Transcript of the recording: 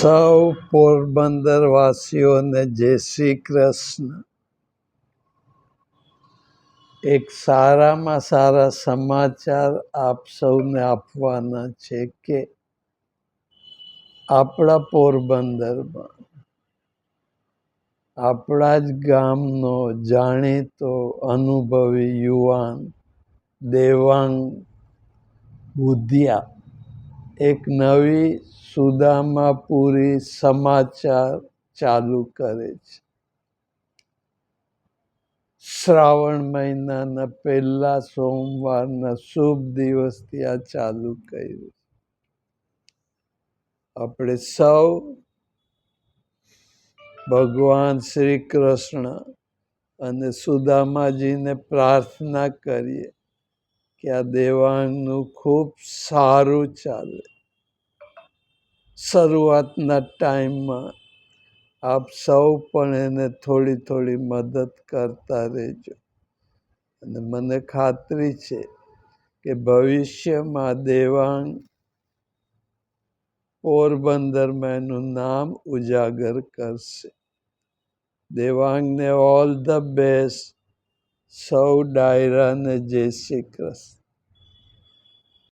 સૌ પોરબંદર વાસીઓને જય શ્રી કૃષ્ણ. એક સારામાં સારા સમાચાર આપ સૌને આપવાના છે કે આપણા પોરબંદરમાં આપણા જ ગામનો જાણીતો અનુભવી યુવાન દેવાંગ બુધિયા એક નવી સુદામાપુરી સમાચાર ચાલુ કરે છે. શ્રાવણ મહિનાના પહેલા સોમવારના શુભ દિવસથી આ ચાલુ કર્યું. આપણે સૌ ભગવાન શ્રી કૃષ્ણ અને સુદામાજીને પ્રાર્થના કરીએ કે આ દેવાંગનું ખૂબ સારું ચાલે. શરૂઆતના ટાઈમમાં આપ સૌ પણ એને થોડી થોડી મદદ કરતા રહેજો અને મને ખાતરી છે કે ભવિષ્યમાં દેવાંગ પોરબંદરમાં એનું નામ ઉજાગર કરશે. દેવાંગને ઓલ ધ બેસ્ટ. સૌ ડાયરાને જય શ્રી કૃષ્ણ.